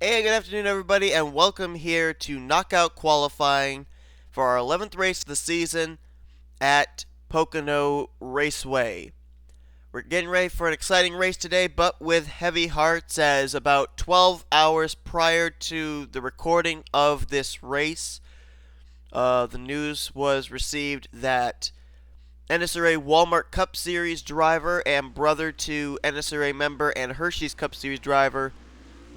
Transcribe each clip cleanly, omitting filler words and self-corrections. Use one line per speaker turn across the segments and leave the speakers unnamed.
Hey, good afternoon, everybody, and welcome here to knockout qualifying for our 11th race of the season at Pocono Raceway. We're getting ready for an exciting race today, but with heavy hearts, as about 12 hours prior to the recording of this race, the news was received that NNSCRA Walmart Cup Series driver and brother to NNSCRA member and Hersheys Cup Series driver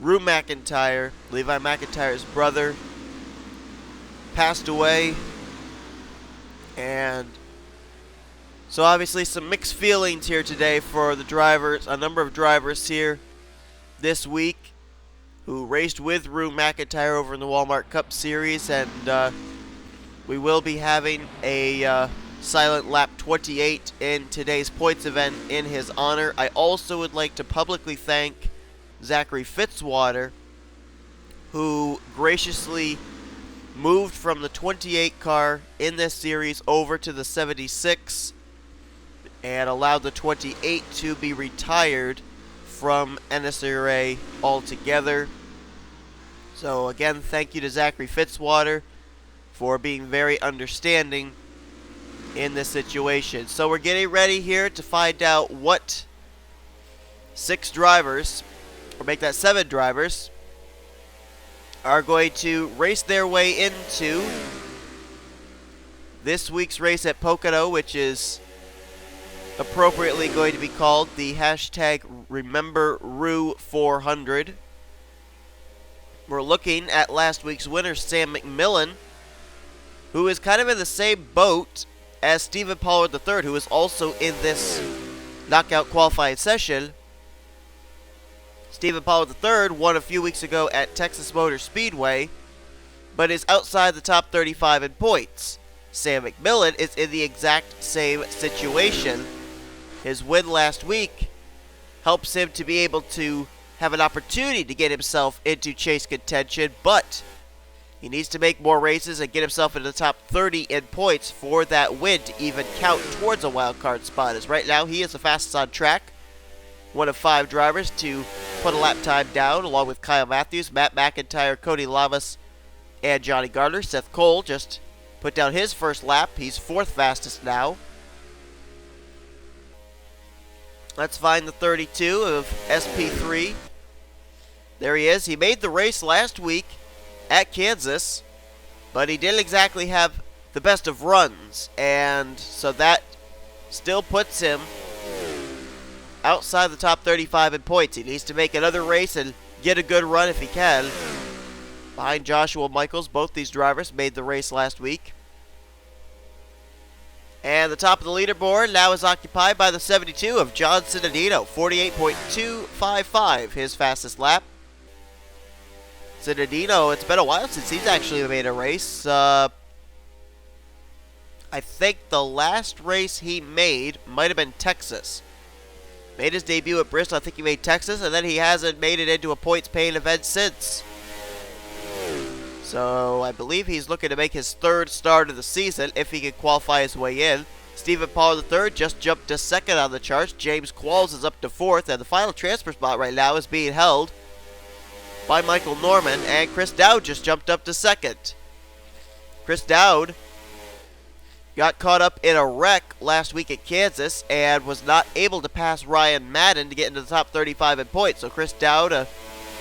McIntire, Levi McIntire's brother, passed away. And so obviously some mixed feelings here today for the drivers, a number of drivers here this week who raced with McIntire over in the Walmart Cup Series, and we will be having a silent lap 28 in today's points event in his honor. I also would like to publicly thank Zachary Fitzwater, who graciously moved from the 28 car in this series over to the 76 and allowed the 28 to be retired from NNSCRA altogether. So again, thank you to Zachary Fitzwater for being very understanding in this situation. So we're getting ready here to find out what 6 drivers, or make that 7 drivers, are going to race their way into this week's race at Pocono, which is appropriately going to be called the hashtag #RememberRoo400. We're looking at last week's winner, Sam McMillan, who is kind of in the same boat as Stephen Pollard III, who is also in this knockout qualifying session. Stephen Pollard III won a few weeks ago at Texas Motor Speedway, but is outside the top 35 in points. Sam McMillan is in the exact same situation. His win last week helps him to be able to have an opportunity to get himself into chase contention, but he needs to make more races and get himself into the top 30 in points for that win to even count towards a wild card spot. As right now, he is the fastest on track, one of 5 drivers to put a lap time down, along with Kyle Matthews, Matt McIntire, Cody Lamas, and Johnny Gardner. Seth Cole just put down his first lap. He's 4th fastest now. Let's find the 32 of SP3. There he is. He made the race last week at Kansas, but he didn't exactly have the best of runs, and so that still puts him outside the top 35 in points. He needs to make another race and get a good run if he can. Behind Joshua Michaels, both these drivers made the race last week. And the top of the leaderboard now is occupied by the 72 of John Cittadino, 48.255, his fastest lap. Cittadino, it's been a while since he's actually made a race. I think the last race he made might have been Texas. Made his debut at Bristol. I think he made Texas, and then he hasn't made it into a points-paying event since. So I believe he's looking to make his 3rd start of the season if he can qualify his way in. Stephen Pollard III just jumped to 2nd on the charts. James Qualls is up to 4th, and the final transfer spot right now is being held by Michael Norman, and Chris Dowd just jumped up to 2nd. Chris Dowd got caught up in a wreck last week at Kansas and was not able to pass Ryan Madden to get into the top 35 in points. So Chris Dowd,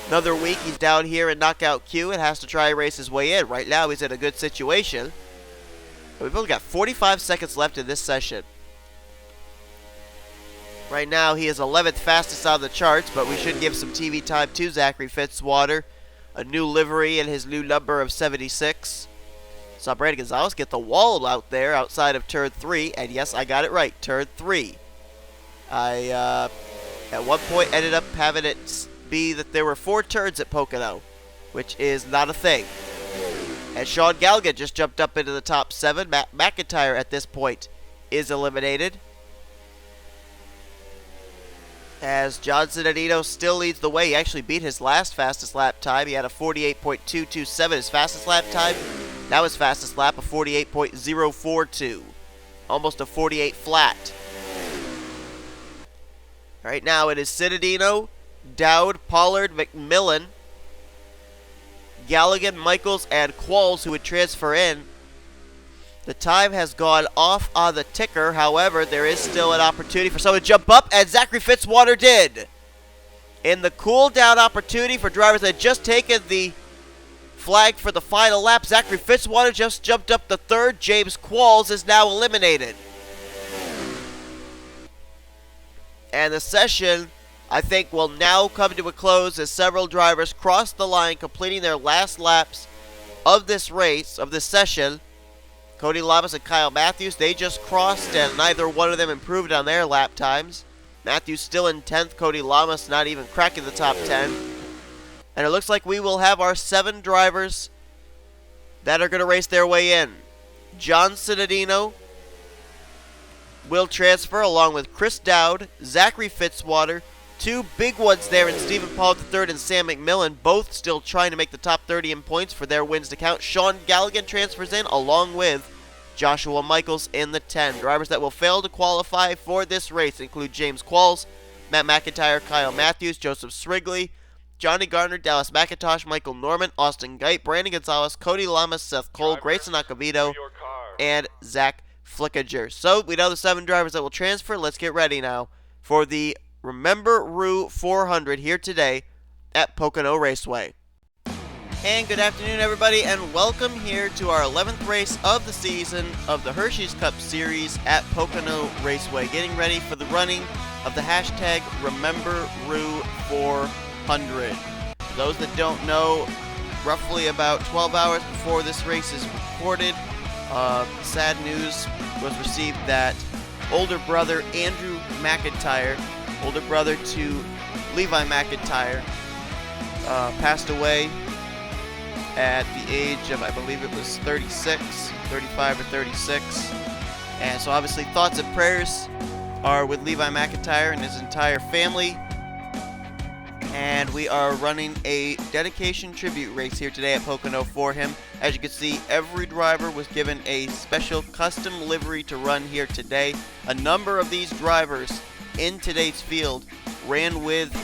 another week, he's down here in knockout Q and has to try and race his way in. Right now, he's in a good situation. We've only got 45 seconds left in this session. Right now, he is 11th fastest on the charts, but we should give some TV time to Zachary Fitzwater. A new livery and his new number of 76. Saw Brandon Gonzalez get the wall out there outside of turn 3, and yes, I got it right, turn 3. I, at one point, ended up having it be that there were 4 turns at Pocono, which is not a thing. And Sean Galgan just jumped up into the top 7. Matt McIntire, at this point, is eliminated, as John Cittadino still leads the way. He actually beat his last fastest lap time. He had a 48.227, his fastest lap time. Now his fastest lap, a 48.042. Almost a 48 flat. Right now it is Cittadino, Dowd, Pollard, McMillan, Galligan, Michaels, and Qualls who would transfer in. The time has gone off on the ticker. However, there is still an opportunity for someone to jump up, and Zachary Fitzwater did. In the cool-down opportunity for drivers that had just taken the flag for the final lap, Zachary Fitzwater just jumped up the third. James Qualls is now eliminated. And the session, I think, will now come to a close as several drivers cross the line, completing their last laps of this race, of this session. Cody Lamas and Kyle Matthews, they just crossed, and neither one of them improved on their lap times. Matthews still in 10th, Cody Lamas not even cracking the top 10. And it looks like we will have our 7 drivers that are going to race their way in. John Cittadino will transfer along with Chris Dowd, Zachary Fitzwater, 2 big ones there in Stephen Paul III and Sam McMillan, both still trying to make the top 30 in points for their wins to count. Sean Galligan transfers in along with Joshua Michaels in the 10. Drivers that will fail to qualify for this race include James Qualls, Matt McIntyre, Kyle Matthews, Joseph Srigley, Johnny Gardner, Dallas McIntosh, Michael Norman, Austin Geit, Brandon Gonzalez, Cody Lamas, Seth Cole, Grayson Acavito, and Zach Flickinger. So we know the 7 drivers that will transfer. Let's get ready now for the Remember Rue 400 here today at Pocono Raceway. And good afternoon, everybody, and welcome here to our 11th race of the season of the Hersheys Cup Series at Pocono Raceway. Getting ready for the running of the hashtag Remember Rue 400. For those that don't know, roughly about 12 hours before this race is recorded, sad news was received that older brother Andrew McIntire, older brother to Levi McIntire, passed away at the age of, I believe it was 35 or 36. And so obviously thoughts and prayers are with Levi McIntire and his entire family. And we are running a dedication tribute race here today at Pocono for him. As you can see, every driver was given a special custom livery to run here today. A number of these drivers in today's field ran with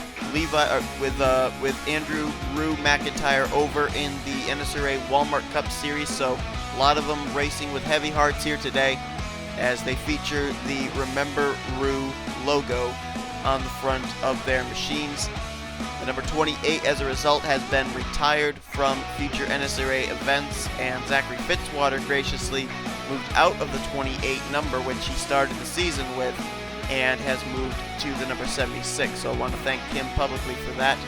with Andrew Rue McIntire over in the NNSCRA Walmart Cup Series. So a lot of them racing with heavy hearts here today as they feature the Remember Rue logo on the front of their machines. The number 28, as a result, has been retired from future NNSCRA events, and Zachary Fitzwater graciously moved out of the 28 number, which he started the season with, and has moved to the number 76. So I want to thank him publicly for that.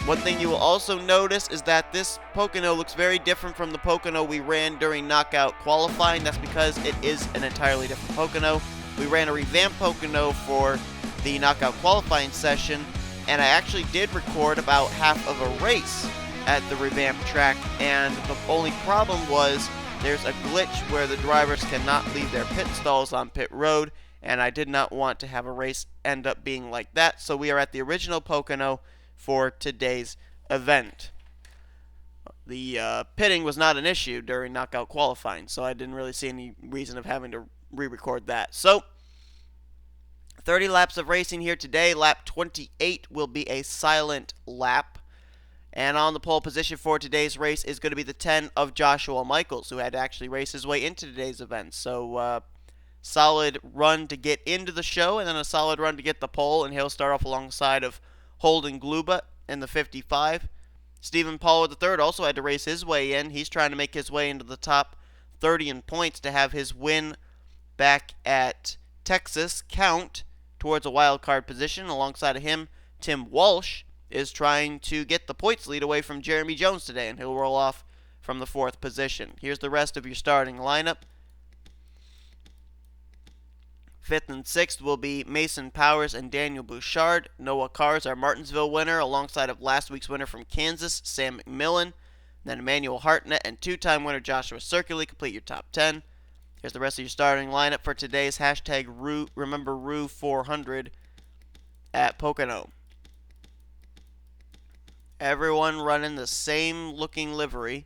One thing you will also notice is that this Pocono looks very different from the Pocono we ran during knockout qualifying. That's because it is an entirely different Pocono. We ran a revamped Pocono for the knockout qualifying session, and I actually did record about half of a race at the revamped track, and the only problem was there's a glitch where the drivers cannot leave their pit stalls on pit road, and I did not want to have a race end up being like that, so we are at the original Pocono for today's event. The pitting was not an issue during knockout qualifying, so I didn't really see any reason of having to re-record that. So 30 laps of racing here today. Lap 28 will be a silent lap. And on the pole position for today's race is going to be the 10 of Joshua Michaels, who had to actually race his way into today's event. So solid run to get into the show, and then a solid run to get the pole, and he'll start off alongside of Holden Gluba in the 55. Stephen Paul III also had to race his way in. He's trying to make his way into the top 30 in points to have his win back at Texas count towards a wild card position. Alongside of him, Tim Walsh is trying to get the points lead away from Jeremy Jones today, and he'll roll off from the 4th position. Here's the rest of your starting lineup. 5th and 6th will be Mason Powers and Daniel Bouchard. Noah Carr is our Martinsville winner, alongside of last week's winner from Kansas, Sam McMillan. Then Emmanuel Hartnett and 2-time winner Joshua Circuli complete your top 10. Here's the rest of your starting lineup for today's hashtag Remember Rue 400 at Pocono. Everyone running the same looking livery.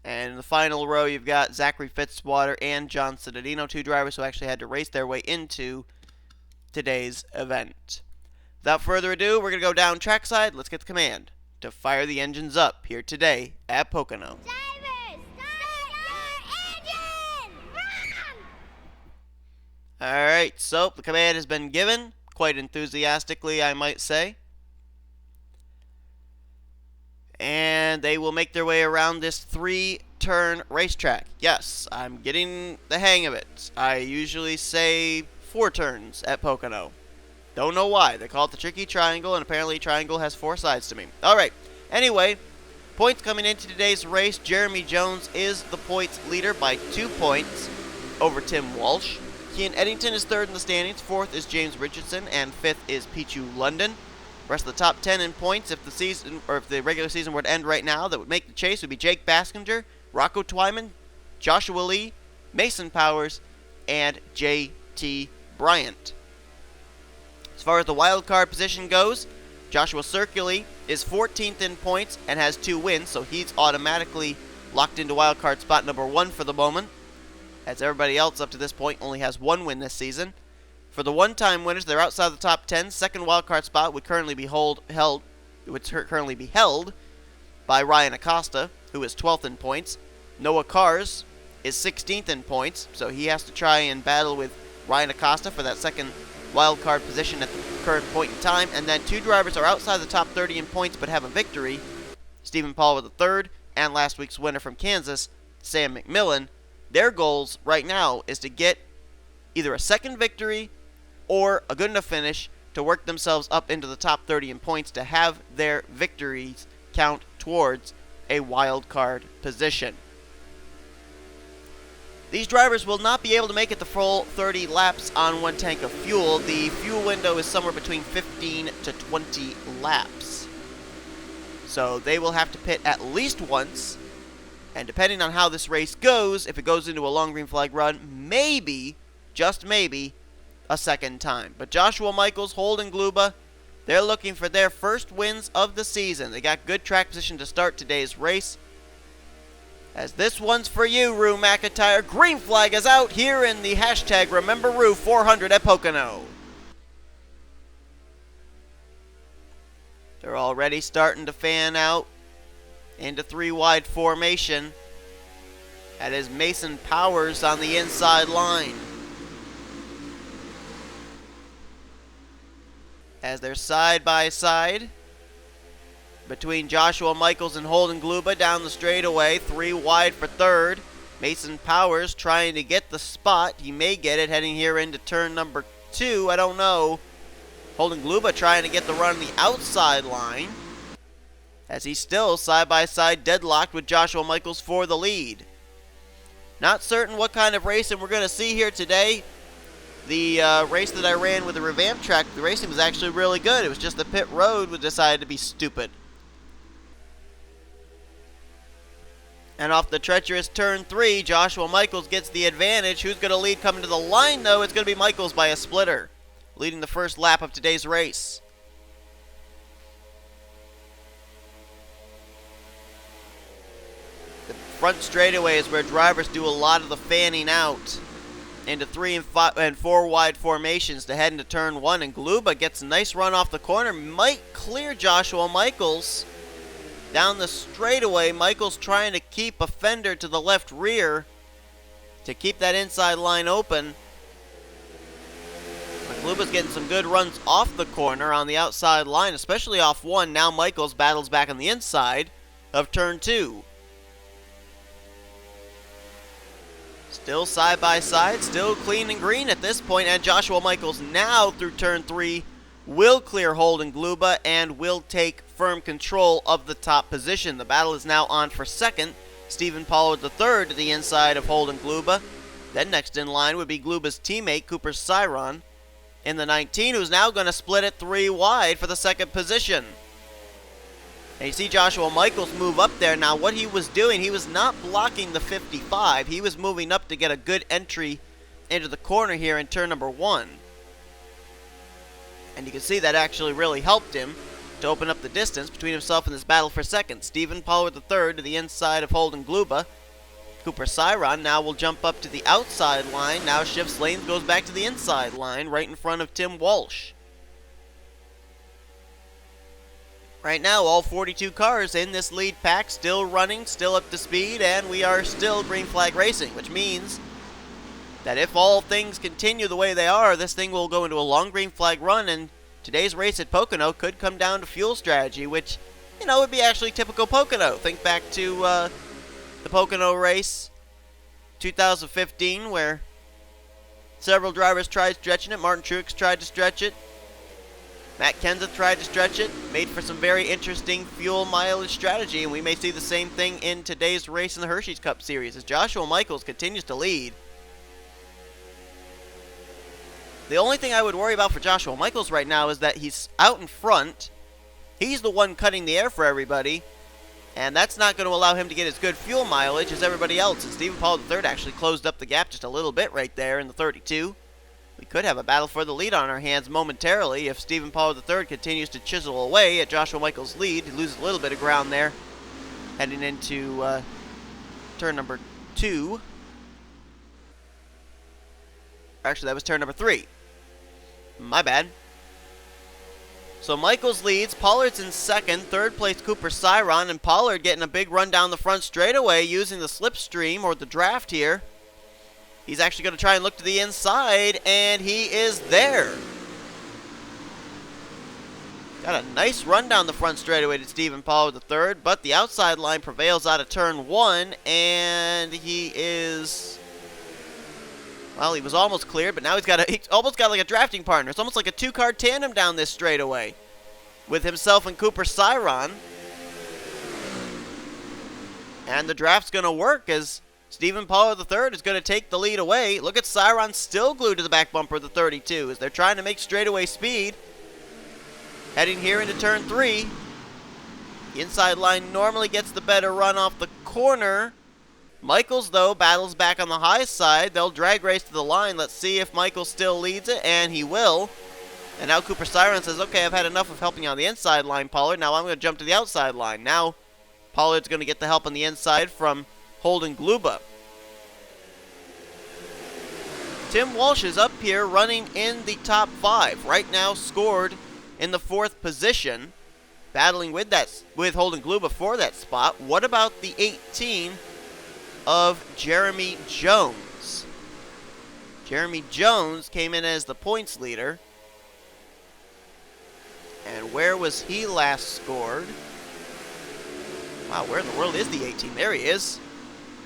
And in the final row, you've got Zachary Fitzwater and John Cittadino, 2 drivers who actually had to race their way into today's event. Without further ado, we're going to go down trackside. Let's get the command to fire the engines up here today at Pocono.
Drivers, start your engine! Run!
Alright, so the command has been given, quite enthusiastically, I might say. And they will make their way around this 3-turn racetrack. Yes, I'm getting the hang of it. I usually say 4 turns at Pocono. Don't know why. They call it the tricky triangle, and apparently triangle has 4 sides to me. Alright, anyway, points coming into today's race. Jeremy Jones is the points leader by 2 points over Tim Walsh. Kean Eddington is 3rd in the standings. 4th is James Richardson, and 5th is Pichu London. The rest of the top 10 in points, if the regular season were to end right now, that would make the chase would be Jake Baskinger, Rocco Twyman, Joshua Lee, Mason Powers, and J.T. Bryant. As far as the wild card position goes, Joshua Circuli is 14th in points and has 2 wins, so he's automatically locked into wild card spot number 1 for the moment, as everybody else up to this point only has 1 win this season. For the one-time winners, they're outside the top 10. Second wild card spot would currently be held by Ryan Acosta, who is 12th in points. Noah Kars is 16th in points, so he has to try and battle with Ryan Acosta for that second wild card position at the current point in time. And then 2 drivers are outside the top 30 in points but have a victory. Stephen Paul with the 3rd, and last week's winner from Kansas, Sam McMillan. Their goals right now is to get either a second victory or a good enough finish to work themselves up into the top 30 in points to have their victories count towards a wild card position. These drivers will not be able to make it the full 30 laps on 1 tank of fuel. The fuel window is somewhere between 15 to 20 laps. So they will have to pit at least once, and depending on how this race goes, if it goes into a long green flag run, maybe, just maybe, a second time. But Joshua Michaels, Holden Gluba, they're looking for their first wins of the season. They got good track position to start today's race. As this one's for you, Rue McIntire. Green flag is out here in the hashtag Remember Rue 400 at Pocono. They're already starting to fan out into 3-wide formation. That is Mason Powers on the inside line. As they're side by side between Joshua Michaels and Holden Gluba down the straightaway, 3 wide for 3rd. Mason Powers trying to get the spot. He may get it heading here into turn number 2. I don't know. Holden Gluba trying to get the run on the outside line, as he's still side by side deadlocked with Joshua Michaels for the lead. Not certain what kind of racing we're going to see here today. The race that I ran with the revamped track, the racing was actually really good. It was just the pit road was decided to be stupid. And off the treacherous turn 3, Joshua Michaels gets the advantage. Who's going to lead coming to the line, though? It's going to be Michaels by a splitter, leading the first lap of today's race. The front straightaway is where drivers do a lot of the fanning out into 3 and 4 wide formations to head into turn 1, and Gluba gets a nice run off the corner, might clear Joshua Michaels down the straightaway. Michaels trying to keep a fender to the left rear to keep that inside line open. But Gluba's getting some good runs off the corner on the outside line, especially off 1. Now Michaels battles back on the inside of turn 2. Still side by side, still clean and green at this point, and Joshua Michaels now through turn 3 will clear Holden Gluba and will take firm control of the top position. The battle is now on for second. Stephen Pollard III to the inside of Holden Gluba. Then next in line would be Gluba's teammate Cooper Cyron in the 19, who's now going to split it 3 wide for the second position. And you see Joshua Michaels move up there. Now what he was doing, he was not blocking the 55. He was moving up to get a good entry into the corner here in turn number 1. And you can see that actually really helped him to open up the distance between himself and this battle for second. Stephen Pollard III to the inside of Holden Gluba. Cooper Cyron now will jump up to the outside line. Now shifts lanes, goes back to the inside line right in front of Tim Walsh. Right now, all 42 cars in this lead pack still running, still up to speed, and we are still green flag racing, which means that if all things continue the way they are, this thing will go into a long green flag run, and today's race at Pocono could come down to fuel strategy, which, you know, would be actually typical Pocono. Think back to the Pocono race 2015, where several drivers tried stretching it. Martin Truex tried to stretch it. Matt Kenseth tried to stretch it. Made for some very interesting fuel mileage strategy, and we may see the same thing in today's race in the Hersheys Cup Series as Joshua Michaels continues to lead. The only thing I would worry about for Joshua Michaels right now is that he's out in front. He's the one cutting the air for everybody, and that's not going to allow him to get as good fuel mileage as everybody else. And Stephen Paul III actually closed up the gap just a little bit right there in the 32. We could have a battle for the lead on our hands momentarily if Stephen Paul III continues to chisel away at Joshua Michaels' lead. He loses a little bit of ground there heading into turn number 2. Actually, that was turn number 3. My bad. So Michaels leads, Pollard's in second, third place Cooper Cyron, and Pollard getting a big run down the front straightaway using the slipstream or the draft here. He's actually going to try and look to the inside, and he is there. Got a nice run down the front straightaway to Stephen Pollard III, but the outside line prevails out of turn 1, and he is... Well, he was almost cleared, but now he's almost got like a drafting partner. It's almost like a two-car tandem down this straightaway with himself and Cooper Cyron. And the draft's going to work as Stephen Pollard III is going to take the lead away. Look at Cyron still glued to the back bumper of the 32 as they're trying to make straightaway speed. Heading here into turn 3. The inside line normally gets the better run off the corner. Michaels, though, battles back on the high side. They'll drag race to the line. Let's see if Michaels still leads it, and he will. And now Cooper Cyron says, okay, I've had enough of helping on the inside line, Pollard. Now I'm going to jump to the outside line. Now Pollard's going to get the help on the inside from Holden Gluba. Tim Walsh is up here running in the top 5. Right now scored in the 4th position, battling with Holden Gluba for that spot. What about the 18 of Jeremy Jones? Jeremy Jones came in as the points leader. And where was he last scored? Wow, where in the world is the 18? There he is.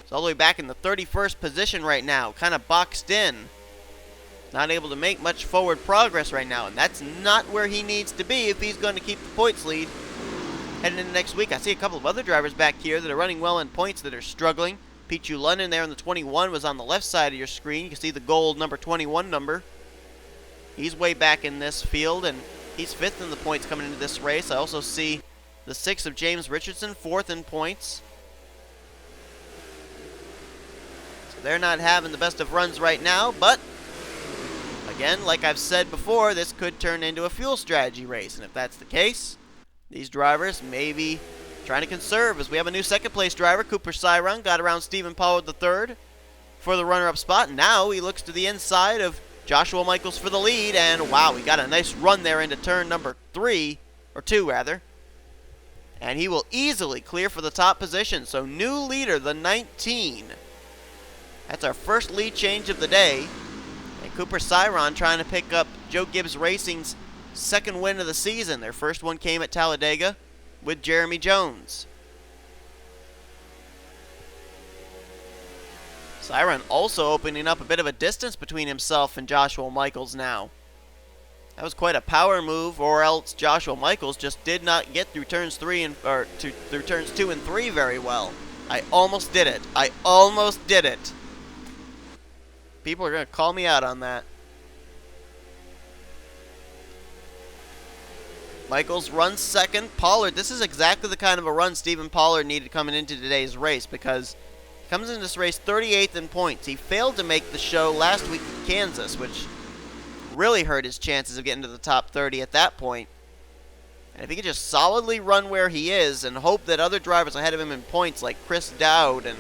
He's all the way back in the 31st position right now, kind of boxed in. Not able to make much forward progress right now, and that's not where he needs to be if he's going to keep the points lead heading into next week. I see a couple of other drivers back here that are running well in points that are struggling. Pichu London there in the 21 was on the left side of your screen. You can see the gold number 21 number. He's way back in this field, and he's 5th in the points coming into this race. I also see the 6 of James Richardson, 4th in points. So they're not having the best of runs right now, but again, like I've said before, this could turn into a fuel strategy race, and if that's the case, these drivers may be trying to conserve, as we have a new 2nd place driver. Cooper Cyron got around Stephen Pollard III for the runner-up spot. Now he looks to the inside of Joshua Michaels for the lead, and wow, he got a nice run there into turn number 3, or 2 rather. And he will easily clear for the top position. So new leader, the 19. That's our first lead change of the day. And Cooper Cyron trying to pick up Joe Gibbs Racing's 2nd win of the season. Their first one came at Talladega with Jeremy Jones. Cyron also opening up a bit of a distance between himself and Joshua Michaels now. That was quite a power move, or else Joshua Michaels just did not get through turns 2 and 3 very well. I almost did it. I almost did it. People are going to call me out on that. Michaels runs 2nd. Pollard, this is exactly the kind of a run Stephen Pollard needed coming into today's race, because he comes into this race 38th in points. He failed to make the show last week in Kansas, which really hurt his chances of getting to the top 30 at that point. And if he could just solidly run where he is and hope that other drivers ahead of him in points like Chris Dowd and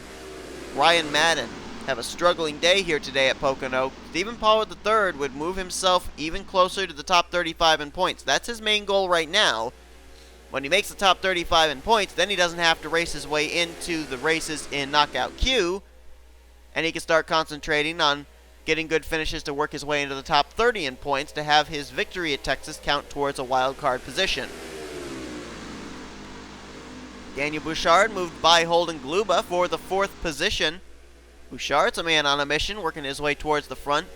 Ryan Madden have a struggling day here today at Pocono, Stephen Pollard III would move himself even closer to the top 35 in points. That's his main goal right now. When he makes the top 35 in points, then he doesn't have to race his way into the races in Knockout Q, and he can start concentrating on getting good finishes to work his way into the top 30 in points to have his victory at Texas count towards a wild card position. Daniel Bouchard moved by Holden Gluba for the 4th position. Bouchard's a man on a mission, working his way towards the front.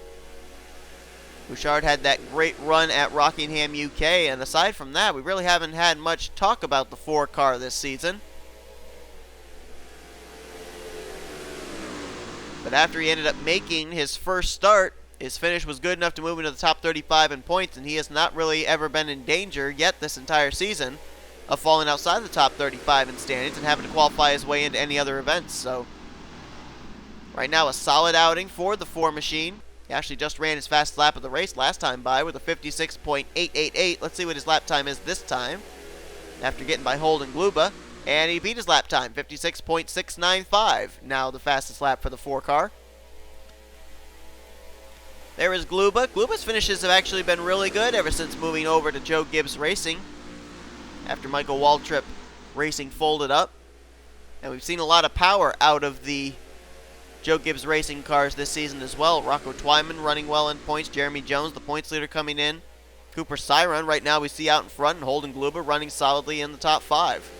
Bouchard had that great run at Rockingham, UK, and aside from that, we really haven't had much talk about the 4 car this season. But after he ended up making his first start, his finish was good enough to move into the top 35 in points, and he has not really ever been in danger yet this entire season of falling outside the top 35 in standings and having to qualify his way into any other events. So right now, a solid outing for the 4 machine. He actually just ran his fastest lap of the race last time by with a 56.888. Let's see what his lap time is this time after getting by Holden Gluba. And he beat his lap time, 56.695. Now the fastest lap for the 4 car. There is Gluba. Gluba's finishes have actually been really good ever since moving over to Joe Gibbs Racing after Michael Waltrip Racing folded up. And we've seen a lot of power out of the Joe Gibbs Racing cars this season as well. Rocco Twyman running well in points. Jeremy Jones, the points leader, coming in. Cooper Cyron right now we see out in front, and Holden Gluba running solidly in the top 5.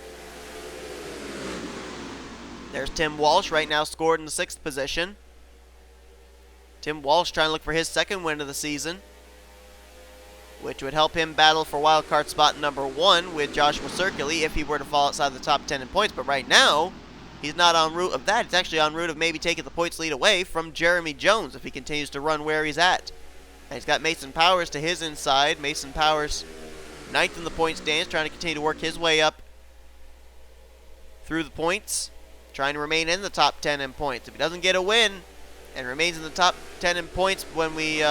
There's Tim Walsh right now scored in the 6th position. Tim Walsh trying to look for his 2nd win of the season, which would help him battle for wildcard spot number 1 with Joshua Circuli if he were to fall outside the top 10 in points. But right now, he's not en route of that. He's actually en route of maybe taking the points lead away from Jeremy Jones if he continues to run where he's at. And he's got Mason Powers to his inside. Mason Powers 9th in the point stands, trying to continue to work his way up through the points, trying to remain in the top 10 in points. If he doesn't get a win and remains in the top 10 in points when we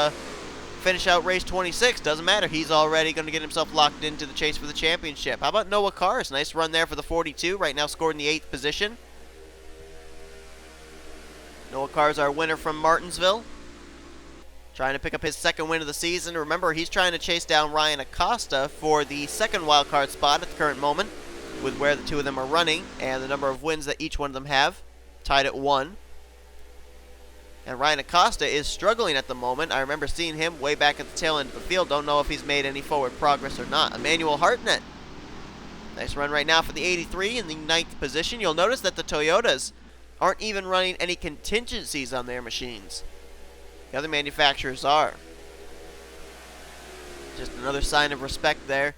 finish out race 26, doesn't matter. He's already going to get himself locked into the chase for the championship. How about Noah Kars? Nice run there for the 42. Right now scored in the 8th position. Noah Kars, our winner from Martinsville, trying to pick up his 2nd win of the season. Remember, he's trying to chase down Ryan Acosta for the 2nd wildcard spot at the current moment, with where the 2 of them are running and the number of wins that each one of them have, tied at 1. And Ryan Acosta is struggling at the moment. I remember seeing him way back at the tail end of the field. Don't know if he's made any forward progress or not. Emmanuel Hartnett. Nice run right now for the 83 in the 9th position. You'll notice that the Toyotas aren't even running any contingencies on their machines. The other manufacturers are. Just another sign of respect there.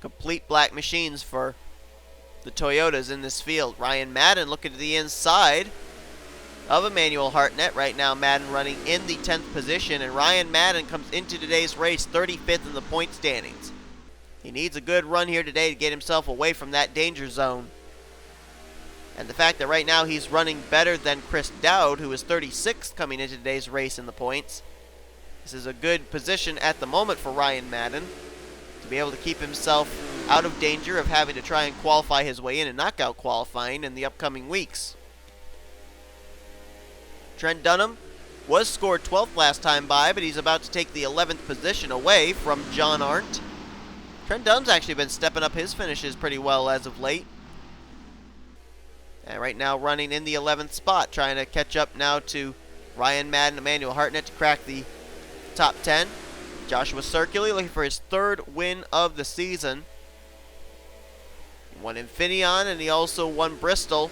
Complete black machines for the Toyotas in this field. Ryan Madden looking to the inside of Emmanuel Hartnett. Right now Madden running in the 10th position, and Ryan Madden comes into today's race 35th in the point standings. He needs a good run here today to get himself away from that danger zone. And the fact that right now he's running better than Chris Dowd, who is 36th coming into today's race in the points. This is a good position at the moment for Ryan Madden to be able to keep himself out of danger of having to try and qualify his way in and knockout qualifying in the upcoming weeks. Trent Dunham was scored 12th last time by, but he's about to take the 11th position away from John Arndt. Trent Dunham's actually been stepping up his finishes pretty well as of late. And right now running in the 11th spot, trying to catch up now to Ryan Madden, Emmanuel Hartnett to crack the top 10. Joshua Circuli looking for his 3rd win of the season. He won Infineon, and he also won Bristol.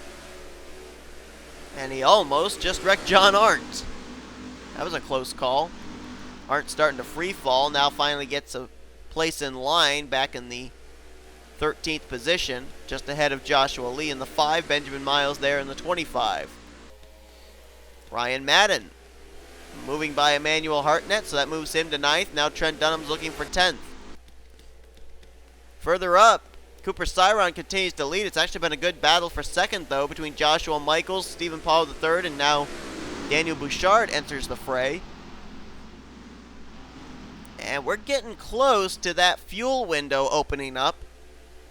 And he almost just wrecked John Arndt. That was a close call. Arndt starting to free fall, now finally gets a place in line back in the 13th position, just ahead of Joshua Lee in the 5, Benjamin Miles there in the 25. Ryan Madden moving by Emmanuel Hartnett, so that moves him to 9th. Now Trent Dunham's looking for 10th. Further up, Cooper Cyron continues to lead. It's actually been a good battle for 2nd, though, between Joshua Michaels, Stephen Paul III, and now Daniel Bouchard enters the fray. And we're getting close to that fuel window opening up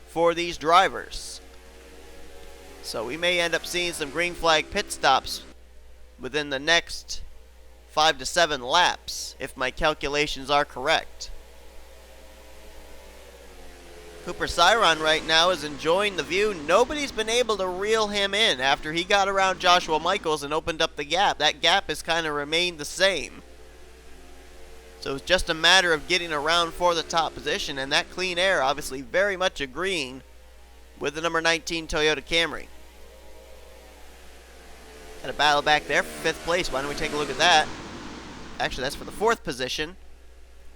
for these drivers. So we may end up seeing some green flag pit stops within the next 5 to 7 laps, if my calculations are correct. Cooper Cyron right now is enjoying the view. Nobody's been able to reel him in after he got around Joshua Michaels and opened up the gap. That gap has kind of remained the same. So it's just a matter of getting around for the top position, and that clean air obviously very much agreeing with the number 19 Toyota Camry. Got a battle back there for 5th place. Why don't we take a look at that? Actually, that's for the 4th position.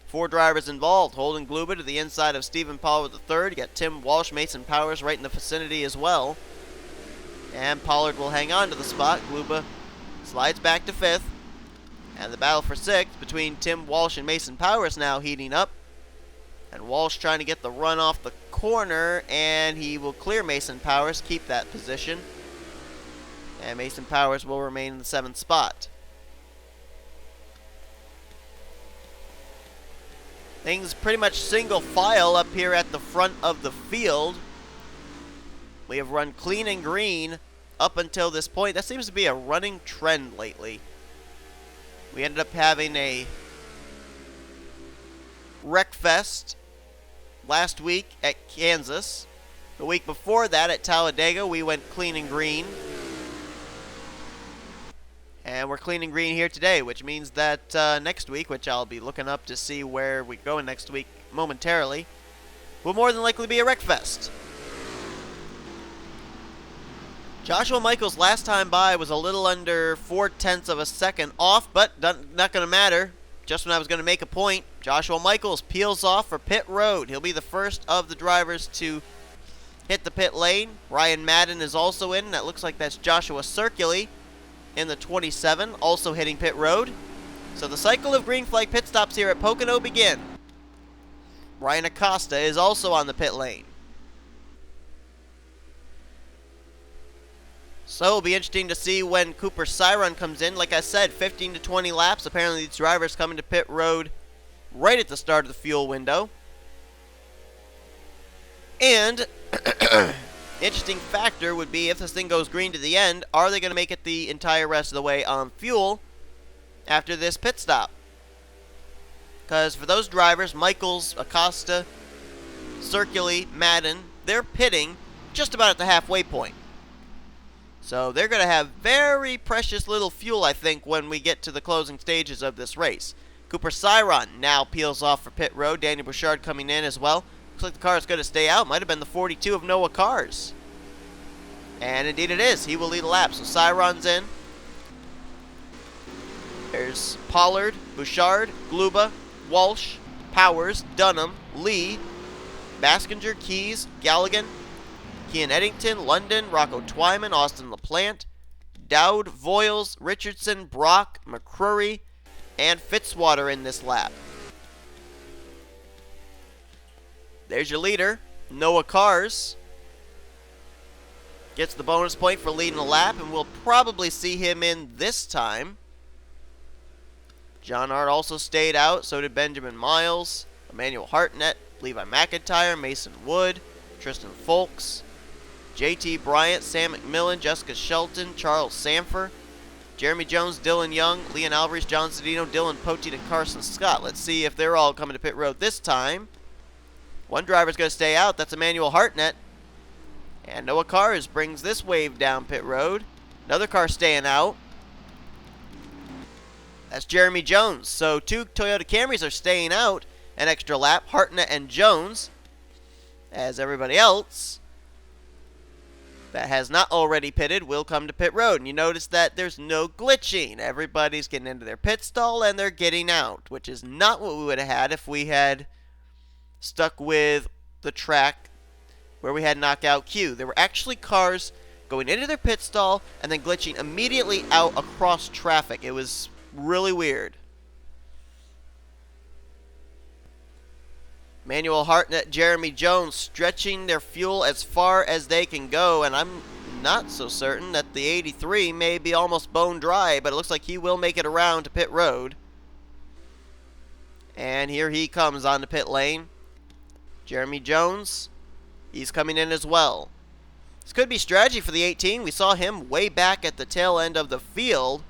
4 drivers involved. Holden Gluba to the inside of Stephen Pollard III. You got Tim Walsh, Mason Powers right in the vicinity as well. And Pollard will hang on to the spot. Gluba slides back to 5th. And the battle for 6th between Tim Walsh and Mason Powers now heating up. And Walsh trying to get the run off the corner, and he will clear Mason Powers, keep that position. And Mason Powers will remain in the 7th spot. Things pretty much single file up here at the front of the field. We have run clean and green up until this point. That seems to be a running trend lately. We ended up having a wreck fest last week at Kansas. The week before that at Talladega, we went clean and green. And we're clean and green here today, which means that next week, which I'll be looking up to see where we're going next week momentarily, will more than likely be a wreck fest. Joshua Michaels last time by was a little under 0.4 of a second off, but not going to matter. Just when I was going to make a point, Joshua Michaels peels off for pit road. He'll be the first of the drivers to hit the pit lane. Ryan Madden is also in. That looks like that's Joshua Circuli in the 27, also hitting pit road. So the cycle of green flag pit stops here at Pocono begin. Ryan Acosta is also on the pit lane. So it'll be interesting to see when Cooper Cyron comes in. Like I said, 15 to 20 laps. Apparently these drivers come into pit road right at the start of the fuel window. And interesting factor would be if this thing goes green to the end, are they going to make it the entire rest of the way on fuel after this pit stop? Because for those drivers, Michaels, Acosta, Circuli, Madden, they're pitting just about at the halfway point. So they're going to have very precious little fuel, I think, when we get to the closing stages of this race. Cooper Cyron now peels off for pit road. Daniel Bouchard coming in as well. Looks like the car is going to stay out. Might have been the 42 of Noah Cars. And indeed it is. He will lead a lap. So Cyron's in. There's Pollard, Bouchard, Gluba, Walsh, Powers, Dunham, Lee, Baskinger, Keys, Galligan, Kian Eddington, London, Rocco Twyman, Austin LaPlante, Dowd, Voiles, Richardson, Brock, McCrory, and Fitzwater in this lap. There's your leader, Noah Cars. Gets the bonus point for leading the lap, and we'll probably see him in this time. John Hart also stayed out, so did Benjamin Miles, Emmanuel Hartnett, Levi McIntire, Mason Wood, Tristan Folks, JT Bryant, Sam McMillan, Jessica Shelton, Charles Sanford, Jeremy Jones, Dylan Young, Leon Alvarez, John Sedino, Dylan Poteet, and Carson Scott. Let's see if they're all coming to pit road this time. One driver's going to stay out. That's Emmanuel Hartnett. And Noah Cars brings this wave down pit road. Another car staying out. That's Jeremy Jones. So 2 Toyota Camrys are staying out an extra lap. Hartnett and Jones. As everybody else that has not already pitted will come to pit road. And you notice that there's no glitching. Everybody's getting into their pit stall and they're getting out, which is not what we would have had if we had stuck with the track where we had knockout Q. There were actually cars going into their pit stall and then glitching immediately out across traffic. It was really weird. Manuel Hartnett, Jeremy Jones stretching their fuel as far as they can go, and I'm not so certain that the 83 may be almost bone dry, but it looks like he will make it around to pit road. And here he comes on the pit lane. Jeremy Jones, he's coming in as well. This could be strategy for the 18. We saw him way back at the tail end of the field.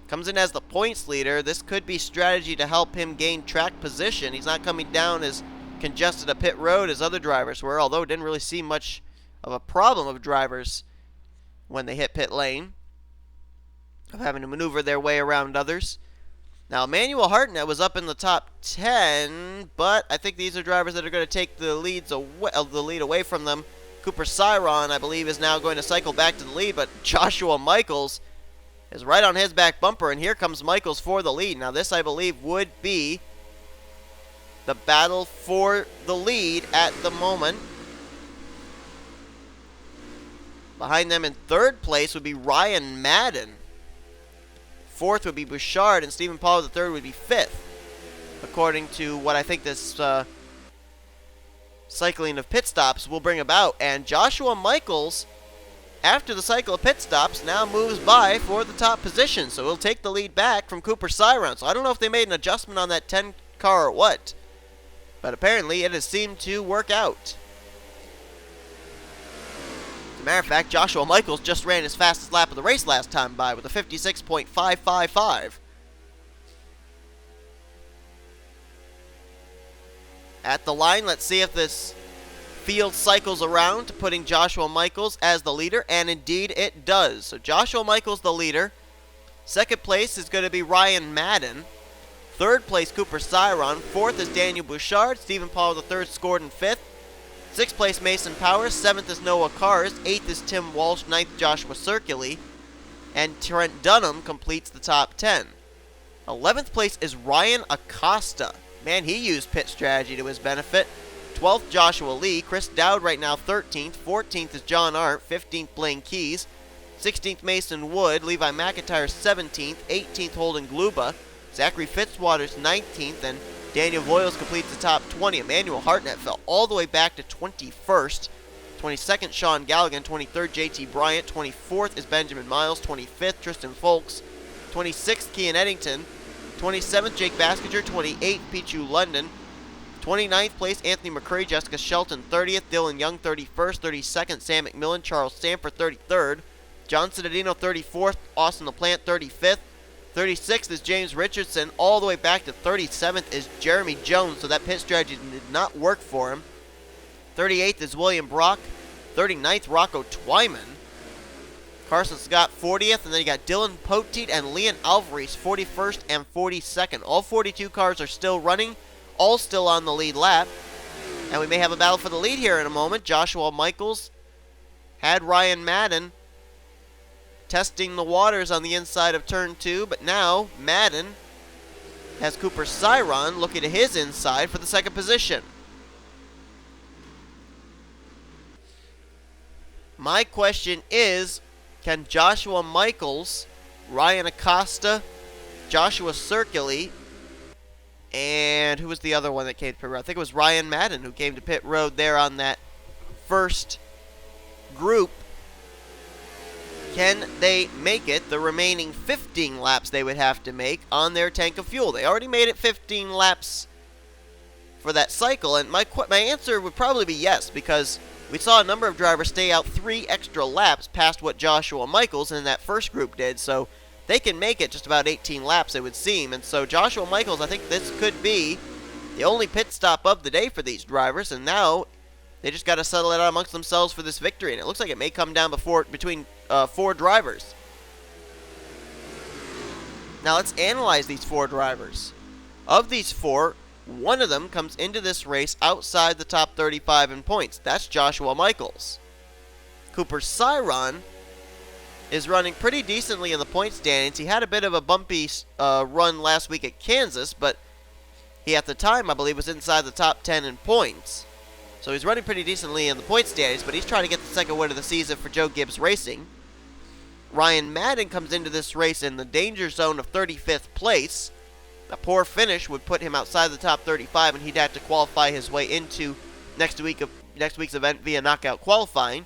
Comes in as the points leader. This could be strategy to help him gain track position. He's not coming down as congested a pit road as other drivers were, although didn't really see much of a problem of drivers when they hit pit lane, of having to maneuver their way around others. Now, Emmanuel Hartnett was up in the top 10, but I think these are drivers that are going to take the lead away from them. Cooper Cyron, I believe, is now going to cycle back to the lead, but Joshua Michaels is right on his back bumper, and here comes Michaels for the lead. Now, this, I believe, would be the battle for the lead at the moment. Behind them in third place would be Ryan Madden. Fourth would be Bouchard, and Stephen Paul III would be fifth, according to what I think this cycling of pit stops will bring about. And Joshua Michaels, after the cycle of pit stops, now moves by for the top position, so he'll take the lead back from Cooper Cyron. So I don't know if they made an adjustment on that 10 car or what, but apparently it has seemed to work out. As a matter of fact, Joshua Michaels just ran his fastest lap of the race last time by with a 56.555. At the line, let's see if this field cycles around to putting Joshua Michaels as the leader, and indeed it does. So Joshua Michaels the leader. Second place is going to be Ryan Madden. Third place, Cooper Cyron. Fourth is Daniel Bouchard. Stephen Paul III scored in fifth. Sixth place, Mason Powers. Seventh is Noah Cars. Eighth is Tim Walsh. Ninth, Joshua Circuli. And Trent Dunham completes the top 10. 11th place is Ryan Acosta. Man, he used pit strategy to his benefit. 12th, Joshua Lee. Chris Dowd right now 13th. 14th is John Arndt. 15th, Blaine Keys. 16th, Mason Wood. Levi McIntire 17th. 18th, Holden Gluba. Zachary Fitzwater's 19th. And Daniel Voiles completes the top 20. Emmanuel Hartnett fell all the way back to 21st. 22nd, Sean Galligan. 23rd, JT Bryant. 24th is Benjamin Miles. 25th, Tristan Folks. 26th, Kean Eddington. 27th, Jake Baskinger. 28th, Pichu London. 29th place, Anthony McCurry. Jessica Shelton 30th. Dylan Young 31st. 32nd, Sam McMillan. Charles Sanford 33rd. John Cittadino 34th. Austin LaPlante 35th. 36th is James Richardson. All the way back to 37th is Jeremy Jones. So that pit strategy did not work for him. 38th is William Brock. 39th, Rocco Twyman. Carson Scott 40th. And then you got Dylan Poteet and Leon Alvarez 41st and 42nd. All 42 cars are still running. All still on the lead lap. And we may have a battle for the lead here in a moment. Joshua Michaels had Ryan Madden testing the waters on the inside of turn 2, but now Madden has Cooper Cyron looking to his inside for the second position. My question is, can Joshua Michaels, Ryan Acosta, Joshua Circuli, and who was the other one that came to pit road? I think it was Ryan Madden who came to pit road there on that first group. Can they make it the remaining 15 laps they would have to make on their tank of fuel? They already made it 15 laps for that cycle, and my answer would probably be yes, because we saw a number of drivers stay out 3 extra laps past what Joshua Michaels and that first group did, so they can make it just about 18 laps, it would seem. And so Joshua Michaels, I think this could be the only pit stop of the day for these drivers, and now they just got to settle it out amongst themselves for this victory, and it looks like it may come down between 4 drivers. Now let's analyze these 4 drivers. Of these 4, one of them comes into this race outside the top 35 in points. That's Joshua Michaels. Cooper Cyron is running pretty decently in the point standings. He had a bit of a bumpy run last week at Kansas, but he at the time, I believe, was inside the top 10 in points. So he's running pretty decently in the point standings, but he's trying to get the second win of the season for Joe Gibbs Racing. Ryan Madden comes into this race in the danger zone of 35th place. A poor finish would put him outside the top 35, and he'd have to qualify his way into next week's event via knockout qualifying.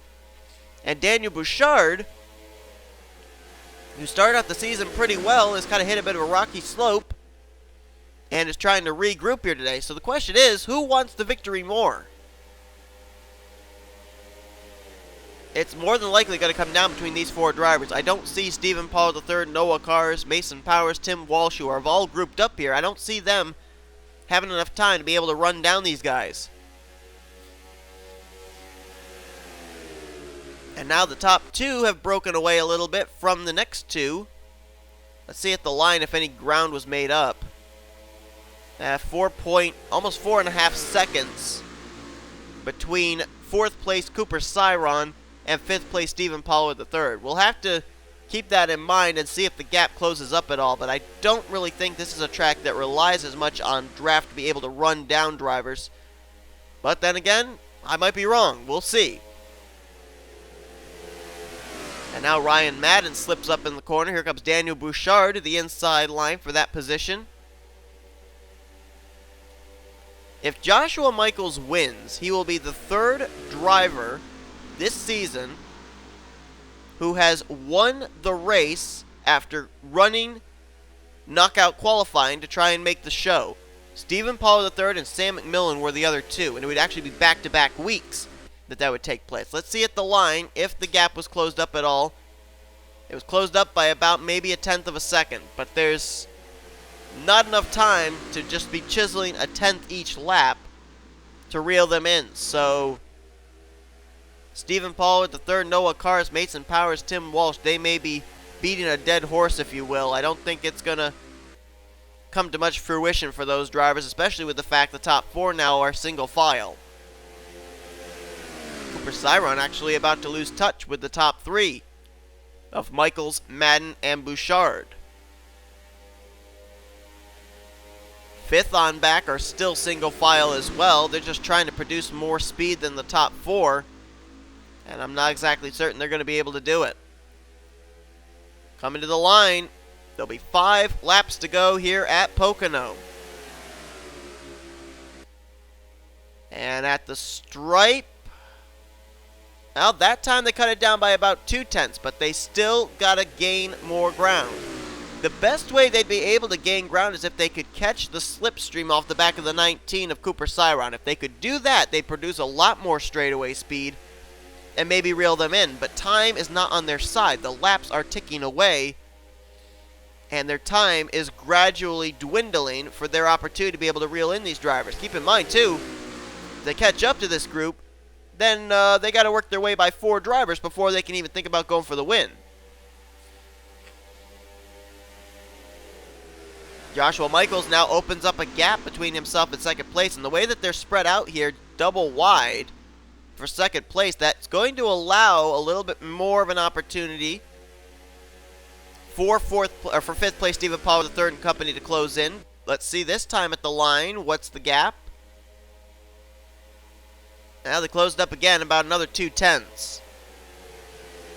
And Daniel Bouchard, who started out the season pretty well, has kind of hit a bit of a rocky slope and is trying to regroup here today. So the question is, who wants the victory more? It's more than likely going to come down between these 4 drivers. I don't see Stephen Paul III, Noah Cars, Mason Powers, Tim Walsh, who are all grouped up here. I don't see them having enough time to be able to run down these guys. And now the top two have broken away a little bit from the next two. Let's see at the line if any ground was made up. Almost 4.5 seconds between 4th place Cooper Cyron and 5th place Stephen Pollard III. We'll have to keep that in mind and see if the gap closes up at all, but I don't really think this is a track that relies as much on draft to be able to run down drivers. But then again, I might be wrong. We'll see. And now Ryan Madden slips up in the corner. Here comes Daniel Bouchard to the inside line for that position. If Joshua Michaels wins, he will be the 3rd driver this season who has won the race after running knockout qualifying to try and make the show. Stephen Pollard III and Sam McMillan were the other two, and it would actually be back-to-back weeks that would take place. Let's see at the line if the gap was closed up at all. It was closed up by about maybe 1/10 of a second, but there's not enough time to just be chiseling 1/10 each lap to reel them in. So Stephen Pollard III, Noah Cars, Mason Powers, Tim Walsh, they may be beating a dead horse, if you will. I don't think it's going to come to much fruition for those drivers, especially with the fact the top 4 now are single file. Cooper Cyron actually about to lose touch with the top 3 of Michaels, Madden, and Bouchard. 5th on back are still single file as well. They're just trying to produce more speed than the top 4, and I'm not exactly certain they're going to be able to do it. Coming to the line, there'll be 5 laps to go here at Pocono. And at the stripe, well, that time they cut it down by about 2/10, but they still got to gain more ground. The best way they'd be able to gain ground is if they could catch the slipstream off the back of the 19 of Cooper Cyron. If they could do that, they'd produce a lot more straightaway speed and maybe reel them in. But time is not on their side. The laps are ticking away, and their time is gradually dwindling for their opportunity to be able to reel in these drivers. Keep in mind, too, if they catch up to this group, then they got to work their way by 4 drivers before they can even think about going for the win. Joshua Michaels now opens up a gap between himself and 2nd place, and the way that they're spread out here double wide for 2nd place, that's going to allow a little bit more of an opportunity for 5th place Stephen Pollard III and company to close in. Let's see this time at the line. What's the gap? Now they closed up again about another 2/10.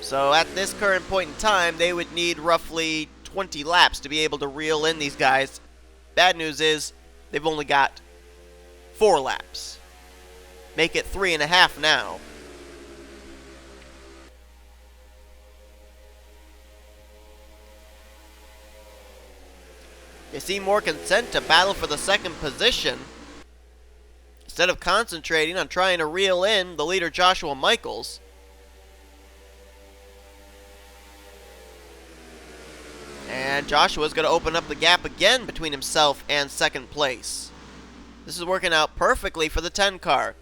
So at this current point in time, they would need roughly 20 laps to be able to reel in these guys. Bad news is they've only got 4 laps. Make it 3.5 now. They seem more content to battle for the 2nd position instead of concentrating on trying to reel in the leader Joshua Michaels. And Joshua's going to open up the gap again between himself and 2nd place. This is working out perfectly for the 10 car.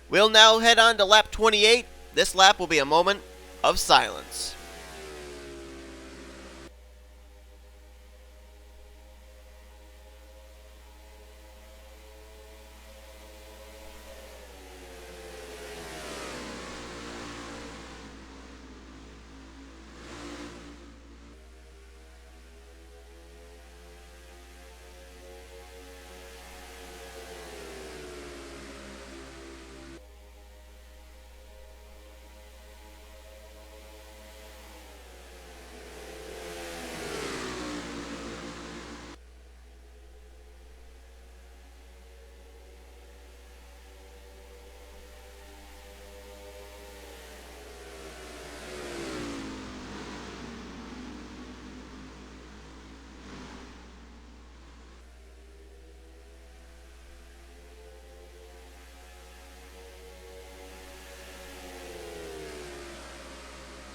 We'll now head on to lap 28. This lap will be a moment of silence.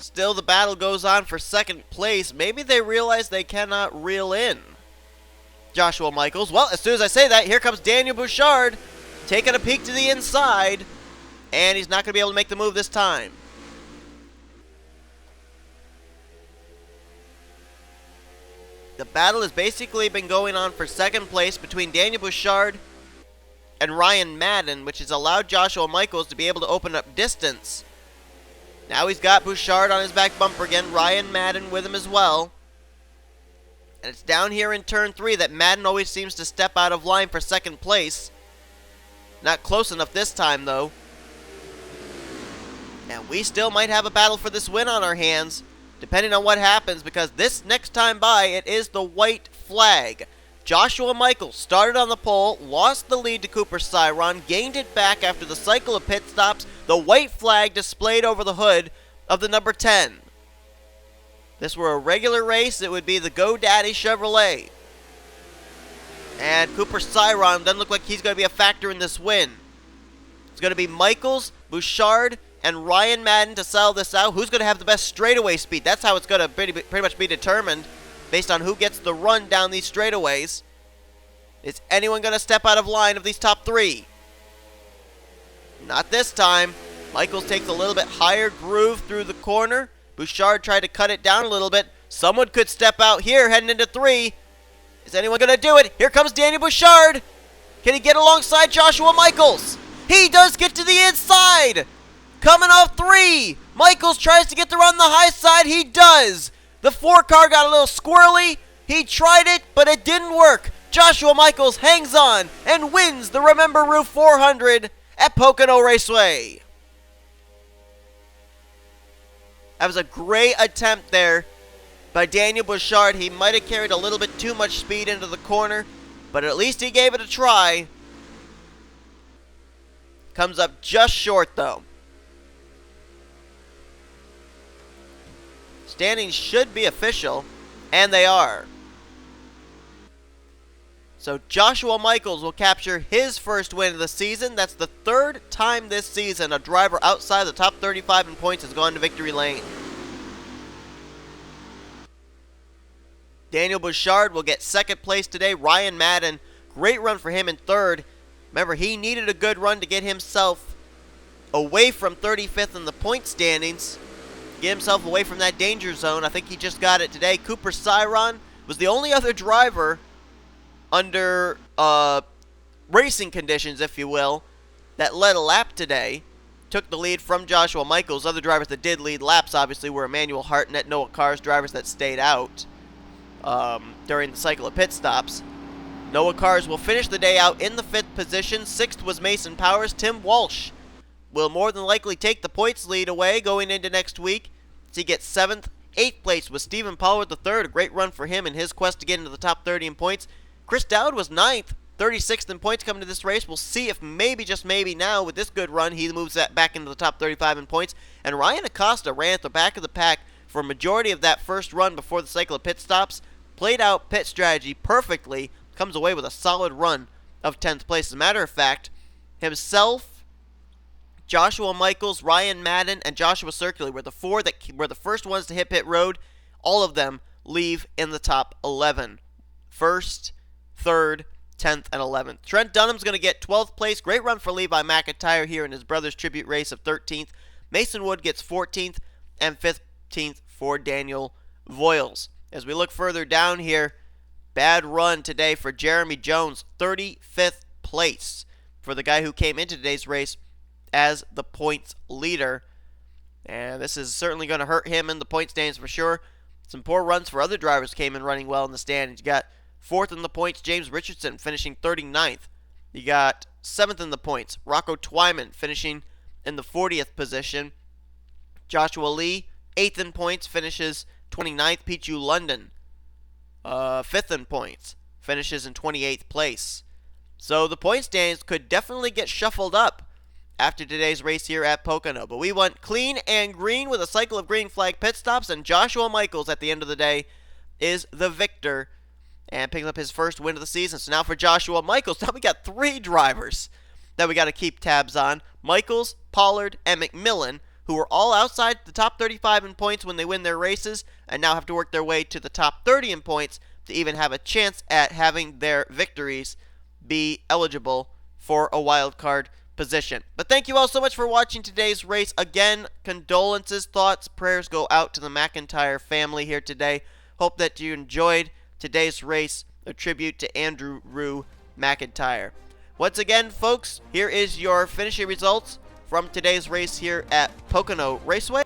Still, the battle goes on for 2nd place. Maybe they realize they cannot reel in Joshua Michaels. Well, as soon as I say that, here comes Daniel Bouchard taking a peek to the inside, and he's not going to be able to make the move this time. The battle has basically been going on for second place between Daniel Bouchard and Ryan Madden, which has allowed Joshua Michaels to be able to open up distance. Now he's got Bouchard on his back bumper again, Ryan Madden with him as well. And it's down here in turn 3 that Madden always seems to step out of line for second place. Not close enough this time, though. And we still might have a battle for this win on our hands, depending on what happens, because this next time by, it is the white flag. Joshua Michaels started on the pole, lost the lead to Cooper Cyron, gained it back after the cycle of pit stops, the white flag displayed over the hood of the number 10. If this were a regular race, it would be the GoDaddy Chevrolet. And Cooper Cyron doesn't look like he's going to be a factor in this win. It's going to be Michaels, Bouchard, and Ryan Madden to settle this out. Who's going to have the best straightaway speed? That's how it's going to pretty much be determined, based on who gets the run down these straightaways. Is anyone going to step out of line of these top 3? Not this time. Michaels takes a little bit higher groove through the corner. Bouchard tried to cut it down a little bit. Someone could step out here heading into 3. Is anyone going to do it? Here comes Daniel Bouchard. Can he get alongside Joshua Michaels? He does get to the inside. Coming off 3. Michaels tries to get the run on the high side. He does. The 4 car got a little squirrely. He tried it, but it didn't work. Joshua Michaels hangs on and wins the Remember Roof 400 at Pocono Raceway. That was a great attempt there by Daniel Bouchard. He might have carried a little bit too much speed into the corner, but at least he gave it a try. Comes up just short, though. Standings should be official, and they are. So Joshua Michaels will capture his first win of the season. That's the 3rd time this season a driver outside the top 35 in points has gone to victory lane. Daniel Bouchard will get 2nd place today. Ryan Madden, great run for him in 3rd. Remember, he needed a good run to get himself away from 35th in the point standings. Get himself away from that danger zone. I think he just got it today. Cooper Cyron was the only other driver under racing conditions, if you will, that led a lap today. Took the lead from Joshua Michaels. Other drivers that did lead laps, obviously, were Emmanuel Hartnett, Noah Cars, drivers that stayed out during the cycle of pit stops. Noah Cars will finish the day out in the 5th position. 6th was Mason Powers. Tim Walsh will more than likely take the points lead away going into next week. So he gets 7th. 8th place was Stephen Pollard III. A great run for him in his quest to get into the top 30 in points. Chris Dowd was 9th, 36th in points coming to this race. We'll see if maybe, just maybe now, with this good run, he moves that back into the top 35 in points. And Ryan Acosta ran at the back of the pack for a majority of that first run before the cycle of pit stops. Played out pit strategy perfectly. Comes away with a solid run of 10th place. As a matter of fact, himself, Joshua Michaels, Ryan Madden, and Joshua Circulate were the 4 that were the first ones to hit pit road. All of them leave in the top 11. 1st, 3rd, 10th, and 11th. Trent Dunham's going to get 12th place. Great run for Levi McIntire here in his brother's tribute race of 13th. Mason Wood gets 14th and 15th for Daniel Voiles. As we look further down here, bad run today for Jeremy Jones. 35th place for the guy who came into today's race as the points leader. And this is certainly going to hurt him in the point standings for sure. Some poor runs for other drivers came in running well in the standings. You got 4th in the points, James Richardson finishing 39th. You got 7th in the points, Rocco Twyman finishing in the 40th position. Joshua Lee, 8th in points, finishes 29th. Pichu London, 5th in points, finishes in 28th place. So the point standings could definitely get shuffled up after today's race here at Pocono. But we went clean and green with a cycle of green flag pit stops, and Joshua Michaels at the end of the day is the victor and picking up his first win of the season. So now for Joshua Michaels, now we got 3 drivers that we got to keep tabs on. Michaels, Pollard, and McMillan, who were all outside the top 35 in points when they win their races, and now have to work their way to the top 30 in points to even have a chance at having their victories be eligible for a wild card position. But thank you all so much for watching today's race. Again, condolences, thoughts, prayers go out to the McIntire family here today. Hope that you enjoyed today's race, a tribute to Andrew Rue McIntire. Once again, folks, here is your finishing results from today's race here at Pocono Raceway.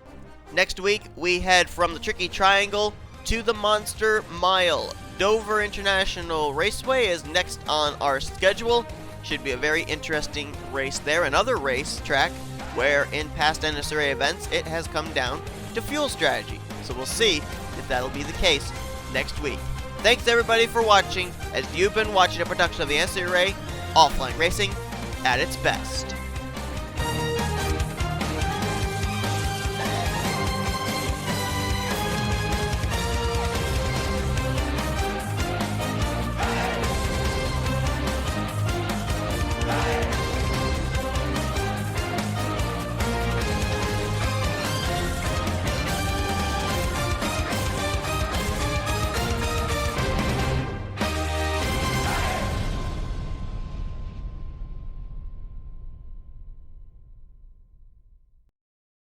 Next week, we head from the Tricky Triangle to the Monster Mile. Dover International Raceway is next on our schedule. Should be a very interesting race there. Another race track where in past NNSCRA events it has come down to fuel strategy. So we'll see if that'll be the case next week. Thanks everybody for watching, as you've been watching a production of the NNSCRA Offline Racing at its best.